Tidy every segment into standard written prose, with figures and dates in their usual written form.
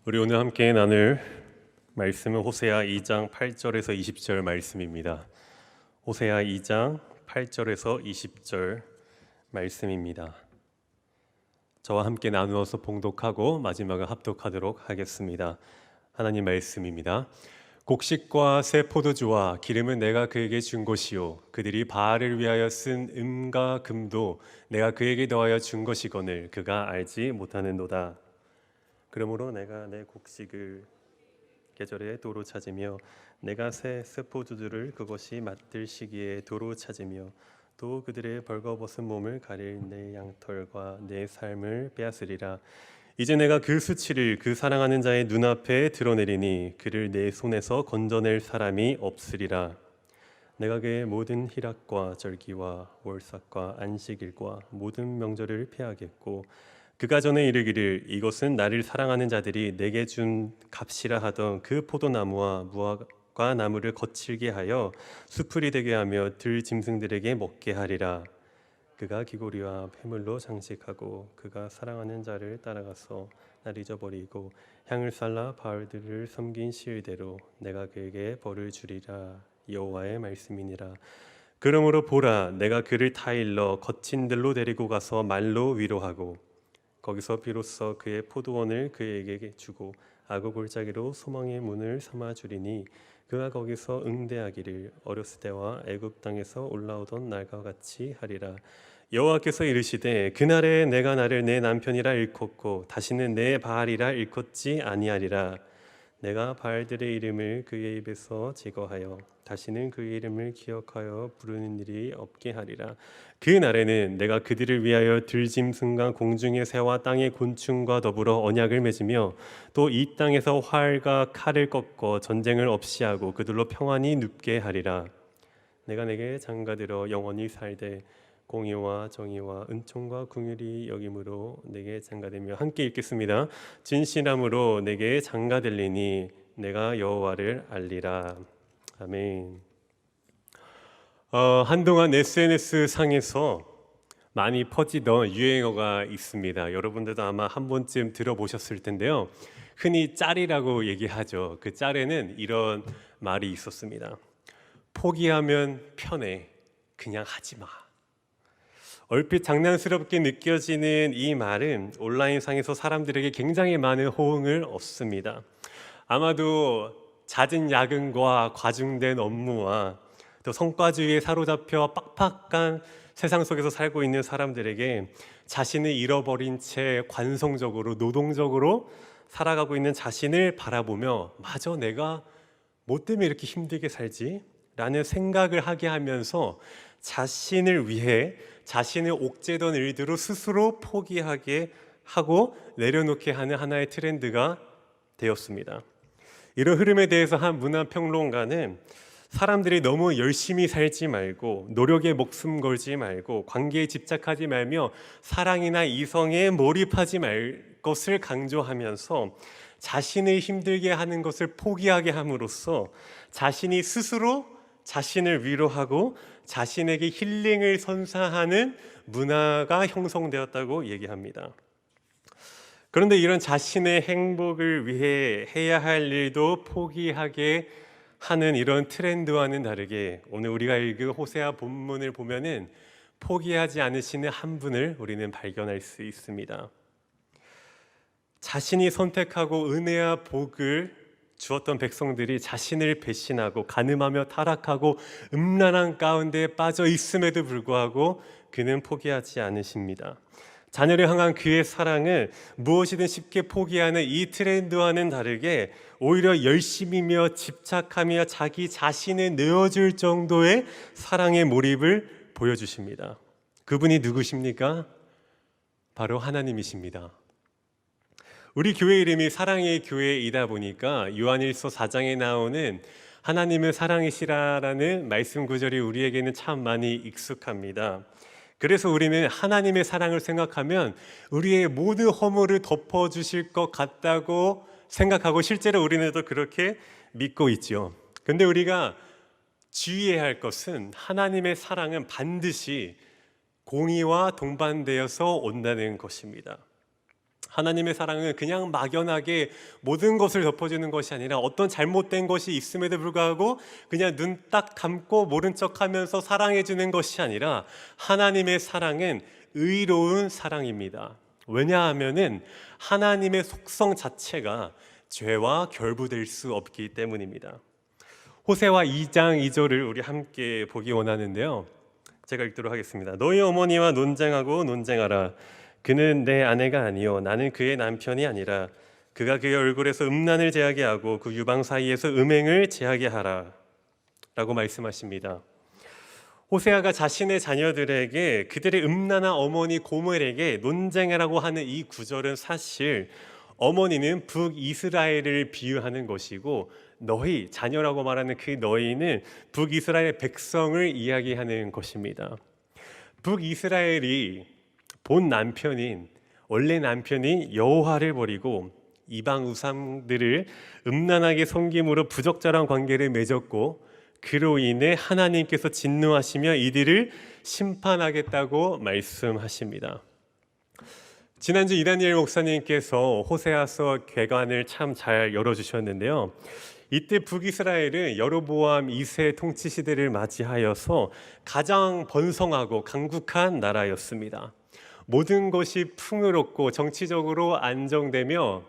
우리 오늘 함께 나눌 말씀은 호세아 2장 8절에서 20절 말씀입니다. 호세아 2장 8절에서 20절 말씀입니다. 저와 함께 나누어서 봉독하고 마지막을 합독하도록 하겠습니다. 하나님 말씀입니다. 곡식과 새 포도주와 기름은 내가 그에게 준 것이요 그들이 바알을 위하여 쓴 음과 금도 내가 그에게 더하여 준 것이거늘 그가 알지 못하는도다. 그러므로 내가 내 곡식을 계절에 도로 찾으며 내가 새 포도주를 그것이 맡을 시기에 도로 찾으며 또 그들의 벌거벗은 몸을 가릴 내 양털과 내 삶을 빼앗으리라. 이제 내가 그 수치를 그 사랑하는 자의 눈앞에 드러내리니 그를 내 손에서 건져낼 사람이 없으리라. 내가 그의 모든 희락과 절기와 월삭과 안식일과 모든 명절을 피하겠고 그가 전에 이르기를 이것은 나를 사랑하는 자들이 내게 준 값이라 하던 그 포도나무와 무화과 나무를 거칠게 하여 수풀이 되게 하며 들 짐승들에게 먹게 하리라. 그가 기고리와 폐물로 장식하고 그가 사랑하는 자를 따라가서 날 잊어버리고 향을 살라 바알들을 섬긴 시일대로 내가 그에게 벌을 주리라. 여호와의 말씀이니라. 그러므로 보라 내가 그를 타일러 거친 들로 데리고 가서 말로 위로하고 거기서 비로소 그의 포도원을 그에게 주고 악어 골짜기로 소망의 문을 삼아 주리니 그가 거기서 응대하기를 어렸을 때와 애굽 땅에서 올라오던 날과 같이 하리라. 여호와께서 이르시되 그날에 내가 나를 내 남편이라 일컫고 다시는 내 바알이라 일컫지 아니하리라. 내가 바알들의 이름을 그의 입에서 제거하여 다시는 그의 이름을 기억하여 부르는 일이 없게 하리라. 그 날에는 내가 그들을 위하여 들짐승과 공중의 새와 땅의 곤충과 더불어 언약을 맺으며 또 이 땅에서 활과 칼을 꺾어 전쟁을 없이 하고 그들로 평안히 눕게 하리라. 내가 내게 장가들어 영원히 살되 공의와 정의와 은총과 긍휼이 여김으로 내게 장가되며 함께 읽겠습니다. 진실함으로 내게 장가들리니 내가 여호와를 알리라. 아멘. 한동안 SNS 상에서 많이 퍼지던 유행어가 있습니다. 여러분들도 아마 한 번쯤 들어보셨을 텐데요. 흔히 짤이라고 얘기하죠. 그 짤에는 이런 말이 있었습니다. 포기하면 편해. 그냥 하지 마. 얼핏 장난스럽게 느껴지는 이 말은 온라인상에서 사람들에게 굉장히 많은 호응을 얻습니다. 아마도 잦은 야근과 과중된 업무와 또 성과주의에 사로잡혀 빡빡한 세상 속에서 살고 있는 사람들에게 자신을 잃어버린 채 관성적으로 노동적으로 살아가고 있는 자신을 바라보며 마저 내가 뭐 때문에 이렇게 힘들게 살지? 라는 생각을 하게 하면서 자신을 위해 자신을 옥죄던 일들을 스스로 포기하게 하고 내려놓게 하는 하나의 트렌드가 되었습니다. 이런 흐름에 대해서 한 문화평론가는 사람들이 너무 열심히 살지 말고 노력에 목숨 걸지 말고 관계에 집착하지 말며 사랑이나 이성에 몰입하지 말 것을 강조하면서 자신을 힘들게 하는 것을 포기하게 함으로써 자신이 스스로 자신을 위로하고 자신에게 힐링을 선사하는 문화가 형성되었다고 얘기합니다. 그런데 이런 자신의 행복을 위해 해야 할 일도 포기하게 하는 이런 트렌드와는 다르게 오늘 우리가 읽은 호세아 본문을 보면은 포기하지 않으시는 한 분을 우리는 발견할 수 있습니다. 자신이 선택하고 은혜와 복을 주었던 백성들이 자신을 배신하고 간음하며 타락하고 음란한 가운데 빠져 있음에도 불구하고 그는 포기하지 않으십니다. 자녀를 향한 그의 사랑을 무엇이든 쉽게 포기하는 이 트렌드와는 다르게 오히려 열심히며 집착하며 자기 자신을 내어줄 정도의 사랑의 몰입을 보여주십니다. 그분이 누구십니까? 바로 하나님이십니다. 우리 교회 이름이 사랑의 교회이다 보니까 요한일서 4장에 나오는 하나님은 사랑이시라라는 말씀 구절이 우리에게는 참 많이 익숙합니다. 그래서 우리는 하나님의 사랑을 생각하면 우리의 모든 허물을 덮어주실 것 같다고 생각하고 실제로 우리는 또 그렇게 믿고 있죠. 그런데 우리가 주의해야 할 것은 하나님의 사랑은 반드시 공의와 동반되어서 온다는 것입니다. 하나님의 사랑은 그냥 막연하게 모든 것을 덮어주는 것이 아니라 어떤 잘못된 것이 있음에도 불구하고 그냥 눈 딱 감고 모른 척하면서 사랑해주는 것이 아니라 하나님의 사랑은 의로운 사랑입니다. 왜냐하면은 하나님의 속성 자체가 죄와 결부될 수 없기 때문입니다. 호세와 2장 2절을 우리 함께 보기 원하는데요. 제가 읽도록 하겠습니다. 너희 어머니와 논쟁하고 논쟁하라. 그는 내 아내가 아니요 나는 그의 남편이 아니라 그가 그의 얼굴에서 음란을 제하게 하고 그 유방 사이에서 음행을 제하게 하라 라고 말씀하십니다. 호세아가 자신의 자녀들에게 그들의 음란한 어머니 고멜에게 논쟁하라고 하는 이 구절은 사실 어머니는 북이스라엘을 비유하는 것이고 너희, 자녀라고 말하는 그 너희는 북이스라엘 백성을 이야기하는 것입니다. 북이스라엘이 본 남편인, 원래 남편인 여호와를 버리고 이방 우상들을 음란하게 섬김으로 부적절한 관계를 맺었고 그로 인해 하나님께서 진노하시며 이들을 심판하겠다고 말씀하십니다. 지난주 이다니엘 목사님께서 호세아서 개관을 참 잘 열어주셨는데요. 이때 북이스라엘은 여로보암 2세 통치 시대를 맞이하여서 가장 번성하고 강국한 나라였습니다. 모든 것이 풍요롭고 정치적으로 안정되며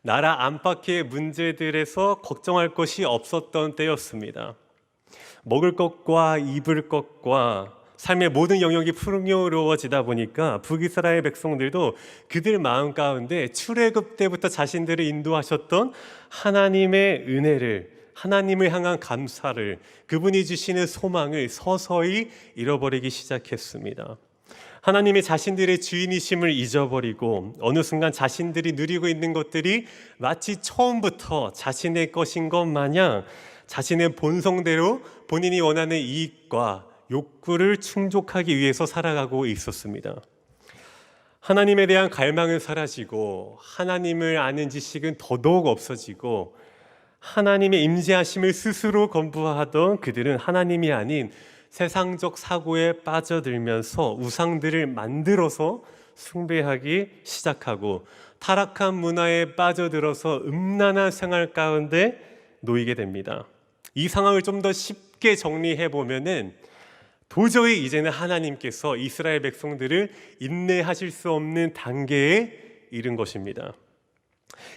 나라 안팎의 문제들에서 걱정할 것이 없었던 때였습니다. 먹을 것과 입을 것과 삶의 모든 영역이 풍요로워지다 보니까 북이스라엘 백성들도 그들 마음 가운데 출애굽 때부터 자신들을 인도하셨던 하나님의 은혜를, 하나님을 향한 감사를, 그분이 주시는 소망을 서서히 잃어버리기 시작했습니다. 하나님이 자신들의 주인이심을 잊어버리고 어느 순간 자신들이 누리고 있는 것들이 마치 처음부터 자신의 것인 것 마냥 자신의 본성대로 본인이 원하는 이익과 욕구를 충족하기 위해서 살아가고 있었습니다. 하나님에 대한 갈망은 사라지고 하나님을 아는 지식은 더더욱 없어지고 하나님의 임재하심을 스스로 건부하던 그들은 하나님이 아닌 세상적 사고에 빠져들면서 우상들을 만들어서 숭배하기 시작하고 타락한 문화에 빠져들어서 음란한 생활 가운데 놓이게 됩니다. 이 상황을 좀 더 쉽게 정리해 보면은 도저히 이제는 하나님께서 이스라엘 백성들을 인내하실 수 없는 단계에 이른 것입니다.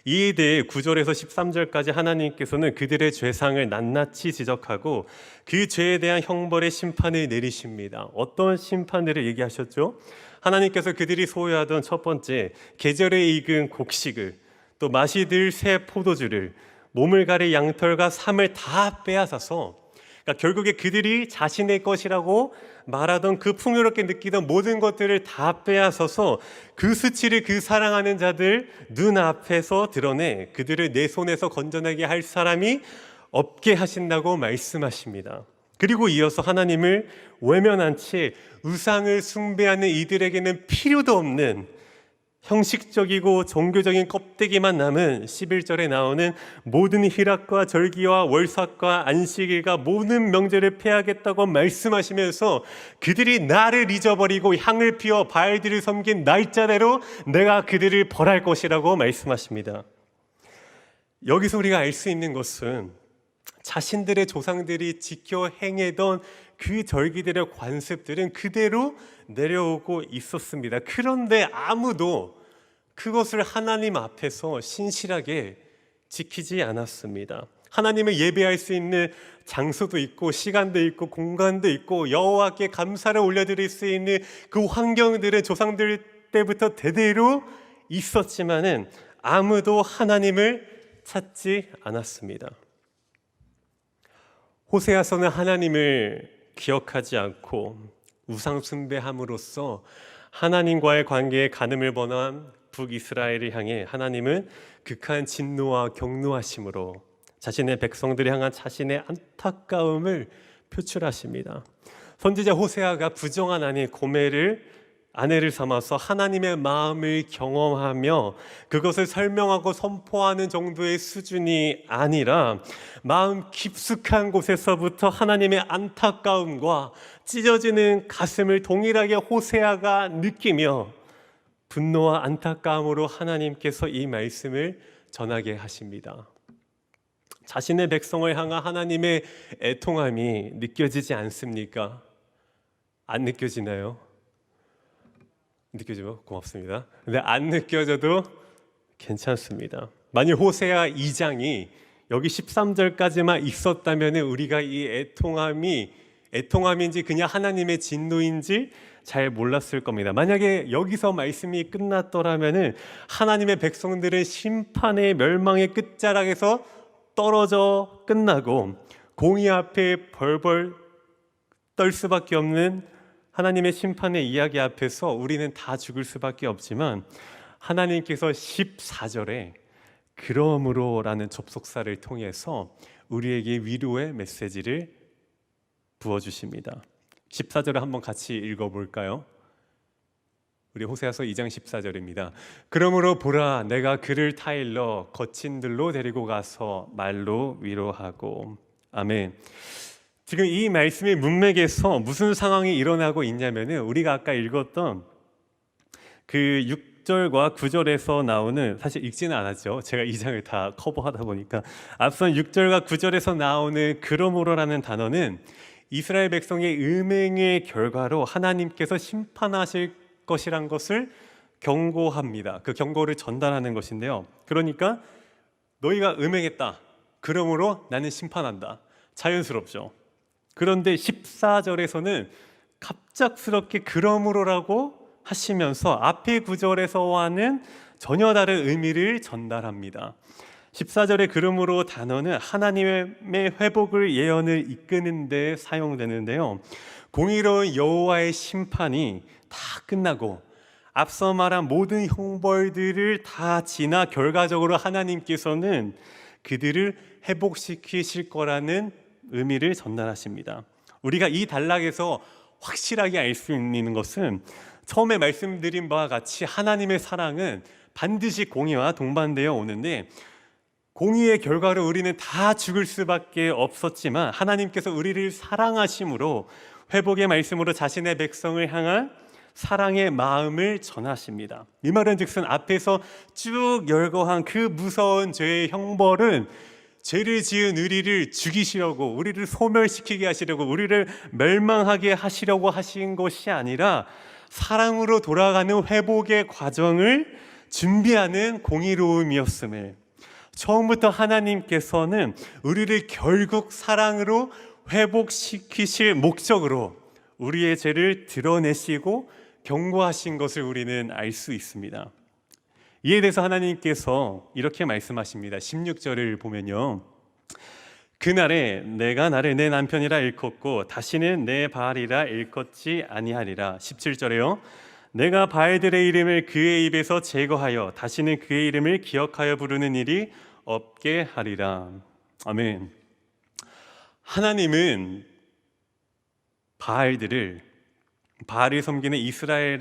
이에 대해 9절에서 13절까지 하나님께서는 그들의 죄상을 낱낱이 지적하고 그 죄에 대한 형벌의 심판을 내리십니다. 어떤 심판들을 얘기하셨죠? 하나님께서 그들이 소유하던 첫 번째, 계절에 익은 곡식을, 또 마시들 새 포도주를, 몸을 가릴 양털과 삼을 다 빼앗아서, 그러니까 결국에 그들이 자신의 것이라고 말하던 그 풍요롭게 느끼던 모든 것들을 다 빼앗아서 그 수치를 그 사랑하는 자들 눈앞에서 드러내 그들을 내 손에서 건져내게 할 사람이 없게 하신다고 말씀하십니다. 그리고 이어서 하나님을 외면한 채 우상을 숭배하는 이들에게는 필요도 없는 형식적이고 종교적인 껍데기만 남은 11절에 나오는 모든 희락과 절기와 월삭과 안식일과 모든 명절을 폐하겠다고 말씀하시면서 그들이 나를 잊어버리고 향을 피워 바알들을 섬긴 날짜대로 내가 그들을 벌할 것이라고 말씀하십니다. 여기서 우리가 알 수 있는 것은 자신들의 조상들이 지켜 행하던 그 절기들의 관습들은 그대로 내려오고 있었습니다. 그런데 아무도 그것을 하나님 앞에서 신실하게 지키지 않았습니다. 하나님을 예배할 수 있는 장소도 있고 시간도 있고 공간도 있고 여호와께 감사를 올려드릴 수 있는 그 환경들은 조상들 때부터 대대로 있었지만은 아무도 하나님을 찾지 않았습니다. 호세아서는 하나님을 기억하지 않고 우상 숭배함으로써 하나님과의 관계에 간음을 범한 북이스라엘을 향해 하나님은 극한 진노와 경노하심으로 자신의 백성들을 향한 자신의 안타까움을 표출하십니다. 선지자 호세아가 부정한 아내 고멜을 아내를 삼아서 하나님의 마음을 경험하며 그것을 설명하고 선포하는 정도의 수준이 아니라 마음 깊숙한 곳에서부터 하나님의 안타까움과 찢어지는 가슴을 동일하게 호세아가 느끼며 분노와 안타까움으로 하나님께서 이 말씀을 전하게 하십니다. 자신의 백성을 향한 하나님의 애통함이 느껴지지 않습니까? 안 느껴지나요? 느껴지면 고맙습니다. 근데 안 느껴져도 괜찮습니다. 만일 호세아 2장이 여기 13절까지만 있었다면 우리가 이 애통함인지 그냥 하나님의 진노인지 잘 몰랐을 겁니다. 만약에 여기서 말씀이 끝났더라면 하나님의 백성들은 심판의 멸망의 끝자락에서 떨어져 끝나고 공의 앞에 벌벌 떨 수밖에 없는 하나님의 심판의 이야기 앞에서 우리는 다 죽을 수밖에 없지만, 하나님께서 14절에 그러므로라는 접속사를 통해서 우리에게 위로의 메시지를 부어주십니다. 14절을 한번 같이 읽어볼까요? 우리 호세아서 2장 14절입니다. 그러므로 보라, 내가 그를 타일러 거친 들로 데리고 가서 말로 위로하고. 아멘. 지금 이 말씀의 문맥에서 무슨 상황이 일어나고 있냐면은, 우리가 아까 읽었던 그 6절과 9절에서 나오는, 사실 읽지는 않았죠. 제가 2장을 다 커버하다 보니까. 앞선 6절과 9절에서 나오는 그러므로라는 단어는 이스라엘 백성의 음행의 결과로 하나님께서 심판하실 것이란 것을 경고합니다. 그 경고를 전달하는 것인데요. 그러니까 너희가 음행했다, 그러므로 나는 심판한다. 자연스럽죠. 그런데 14절에서는 갑작스럽게 그러므로라고 하시면서 앞의 구절에서와는 전혀 다른 의미를 전달합니다. 14절의 그러므로 단어는 하나님의 회복을 예언을 이끄는 데 사용되는데요. 공의로운 여호와의 심판이 다 끝나고 앞서 말한 모든 형벌들을 다 지나 결과적으로 하나님께서는 그들을 회복시키실 거라는 의미를 전달하십니다. 우리가 이 단락에서 확실하게 알 수 있는 것은, 처음에 말씀드린 바와 같이 하나님의 사랑은 반드시 공의와 동반되어 오는데, 공의의 결과로 우리는 다 죽을 수밖에 없었지만 하나님께서 우리를 사랑하심으로 회복의 말씀으로 자신의 백성을 향한 사랑의 마음을 전하십니다. 이 말은 즉슨 앞에서 쭉 열거한 그 무서운 죄의 형벌은 죄를 지은 우리를 죽이시려고, 우리를 소멸시키게 하시려고, 우리를 멸망하게 하시려고 하신 것이 아니라 사랑으로 돌아가는 회복의 과정을 준비하는 공의로움이었음을, 처음부터 하나님께서는 우리를 결국 사랑으로 회복시키실 목적으로 우리의 죄를 드러내시고 경고하신 것을 우리는 알 수 있습니다. 이에 대해서 하나님께서 이렇게 말씀하십니다. 16절을 보면요, 그날에 내가 나를 내 남편이라 일컫고 다시는 내 바알이라 일컫지 아니하리라. 17절에요, 내가 바알들의 이름을 그의 입에서 제거하여 다시는 그의 이름을 기억하여 부르는 일이 없게 하리라. 아멘. 하나님은 바알을 섬기는 이스라엘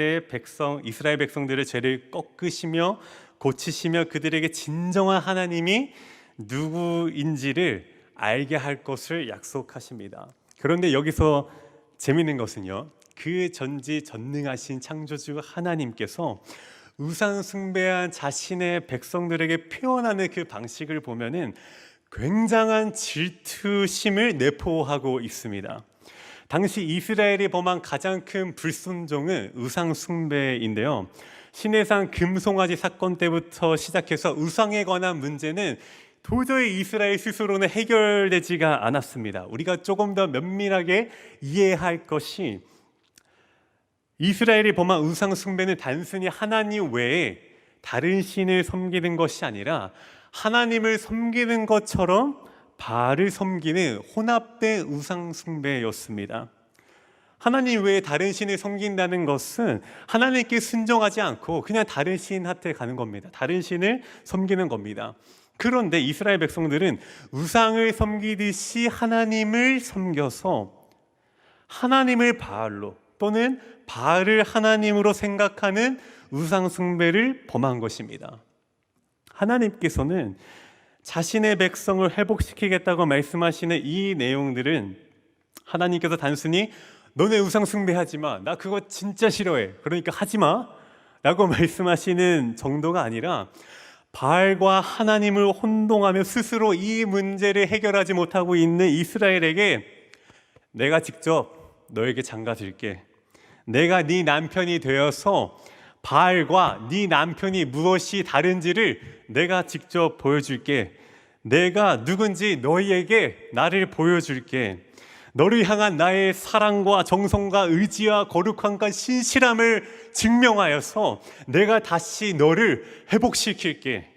백성들의 죄를 꺾으시며 고치시며 그들에게 진정한 하나님이 누구인지를 알게 할 것을 약속하십니다. 그런데 여기서 재미있는 것은요, 그 전지전능하신 창조주 하나님께서 우상 숭배한 자신의 백성들에게 표현하는 그 방식을 보면은 굉장한 질투심을 내포하고 있습니다. 당시 이스라엘이 범한 가장 큰 불순종은 우상 숭배인데요. 시내산 금송아지 사건 때부터 시작해서 우상에 관한 문제는 도저히 이스라엘 스스로는 해결되지가 않았습니다. 우리가 조금 더 면밀하게 이해할 것이, 이스라엘이 범한 우상 숭배는 단순히 하나님 외에 다른 신을 섬기는 것이 아니라 하나님을 섬기는 것처럼 바알을 섬기는 혼합된 우상 숭배였습니다. 하나님 외에 다른 신을 섬긴다는 것은 하나님께 순종하지 않고 그냥 다른 신한테 가는 겁니다. 다른 신을 섬기는 겁니다. 그런데 이스라엘 백성들은 우상을 섬기듯이 하나님을 섬겨서 하나님을 바알로, 또는 바알을 하나님으로 생각하는 우상 숭배를 범한 것입니다. 하나님께서는 자신의 백성을 회복시키겠다고 말씀하시는 이 내용들은, 하나님께서 단순히 너네 우상 숭배하지 마, 나 그거 진짜 싫어해, 그러니까 하지 마 라고 말씀하시는 정도가 아니라 바알과 하나님을 혼동하며 스스로 이 문제를 해결하지 못하고 있는 이스라엘에게 내가 직접 너에게 장가들게. 내가 네 남편이 되어서 바알과 네 남편이 무엇이 다른지를 내가 직접 보여줄게. 내가 누군지 너희에게 나를 보여줄게. 너를 향한 나의 사랑과 정성과 의지와 거룩함과 신실함을 증명하여서 내가 다시 너를 회복시킬게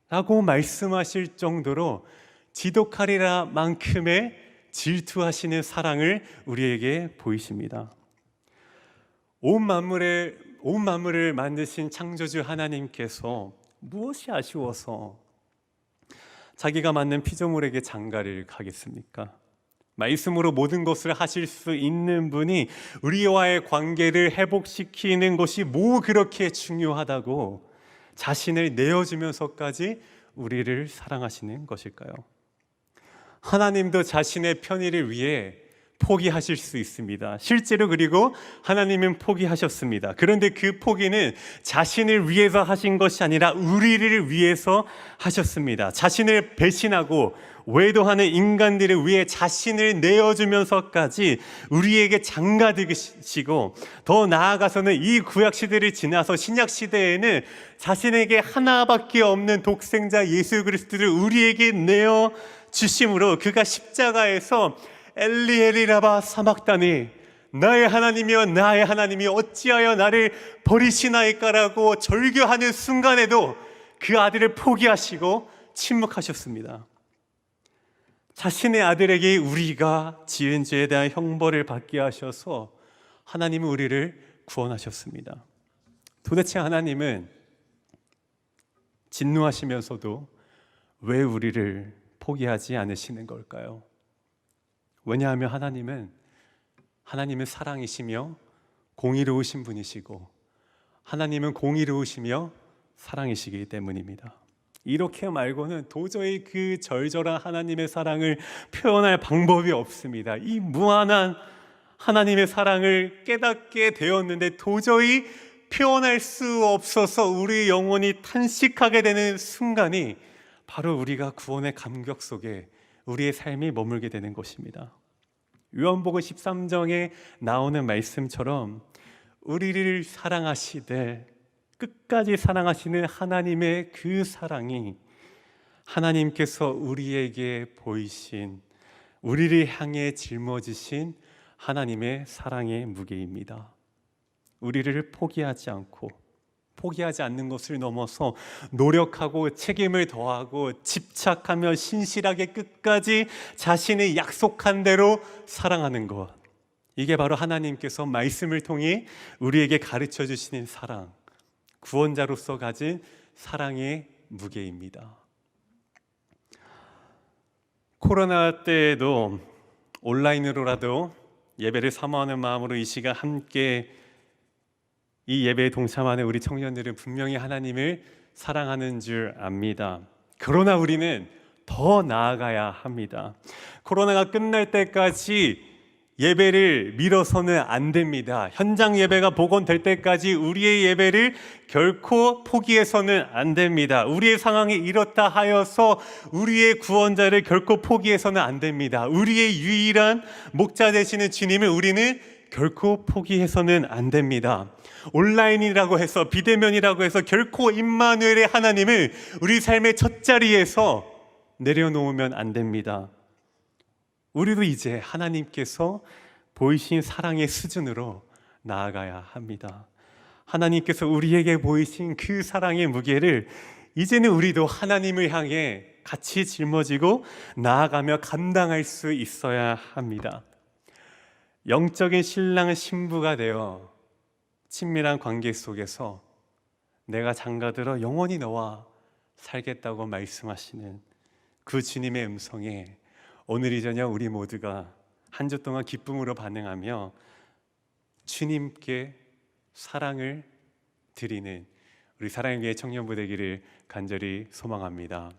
라고 말씀하실 정도로 지독하리라 만큼의 질투하시는 사랑을 우리에게 보이십니다. 온 만물을 만드신 창조주 하나님께서 무엇이 아쉬워서 자기가 만든 피조물에게 장가를 가겠습니까? 말씀으로 모든 것을 하실 수 있는 분이 우리와의 관계를 회복시키는 것이 뭐 그렇게 중요하다고 자신을 내어주면서까지 우리를 사랑하시는 것일까요? 하나님도 자신의 편의를 위해 포기하실 수 있습니다. 실제로 그리고 하나님은 포기하셨습니다. 그런데 그 포기는 자신을 위해서 하신 것이 아니라 우리를 위해서 하셨습니다. 자신을 배신하고 외도하는 인간들을 위해 자신을 내어주면서까지 우리에게 장가드시고, 더 나아가서는 이 구약시대를 지나서 신약시대에는 자신에게 하나밖에 없는 독생자 예수 그리스도를 우리에게 내어주심으로 그가 십자가에서 엘리엘리라바 사막다니, 나의 하나님이여 나의 하나님이 어찌하여 나를 버리시나이까라고 절규하는 순간에도 그 아들을 포기하시고 침묵하셨습니다. 자신의 아들에게 우리가 지은 죄에 대한 형벌을 받게 하셔서 하나님은 우리를 구원하셨습니다. 도대체 하나님은 진노하시면서도 왜 우리를 포기하지 않으시는 걸까요? 왜냐하면 하나님은 사랑이시며 공의로우신 분이시고, 하나님은 공의로우시며 사랑이시기 때문입니다. 이렇게 말고는 도저히 그 절절한 하나님의 사랑을 표현할 방법이 없습니다. 이 무한한 하나님의 사랑을 깨닫게 되었는데 도저히 표현할 수 없어서 우리 영혼이 탄식하게 되는 순간이 바로 우리가 구원의 감격 속에 우리의 삶이 머물게 되는 것입니다. 요한복음 13장에 나오는 말씀처럼 우리를 사랑하시되 끝까지 사랑하시는 하나님의 그 사랑이 하나님께서 우리에게 보이신, 우리를 향해 짊어지신 하나님의 사랑의 무게입니다. 우리를 포기하지 않는 것을 넘어서 노력하고 책임을 더하고 집착하며 신실하게 끝까지 자신의 약속한 대로 사랑하는 것, 이게 바로 하나님께서 말씀을 통해 우리에게 가르쳐 주시는 사랑, 구원자로서 가진 사랑의 무게입니다. 코로나 때에도 온라인으로라도 예배를 사모하는 마음으로 이 시간 함께 이 예배에 동참하는 우리 청년들은 분명히 하나님을 사랑하는 줄 압니다. 그러나 우리는 더 나아가야 합니다. 코로나가 끝날 때까지 예배를 미뤄서는 안 됩니다. 현장 예배가 복원될 때까지 우리의 예배를 결코 포기해서는 안 됩니다. 우리의 상황이 이렇다 하여서 우리의 구원자를 결코 포기해서는 안 됩니다. 우리의 유일한 목자 되시는 주님을 우리는 결코 포기해서는 안 됩니다. 온라인이라고 해서, 비대면이라고 해서 결코 임마누엘의 하나님을 우리 삶의 첫 자리에서 내려놓으면 안 됩니다. 우리도 이제 하나님께서 보이신 사랑의 수준으로 나아가야 합니다. 하나님께서 우리에게 보이신 그 사랑의 무게를 이제는 우리도 하나님을 향해 같이 짊어지고 나아가며 감당할 수 있어야 합니다. 영적인 신랑 신부가 되어 친밀한 관계 속에서 내가 장가들어 영원히 너와 살겠다고 말씀하시는 그 주님의 음성에 오늘 이 저녁 우리 모두가 한 주 동안 기쁨으로 반응하며 주님께 사랑을 드리는 우리 사랑의 교회 청년부 되기를 간절히 소망합니다.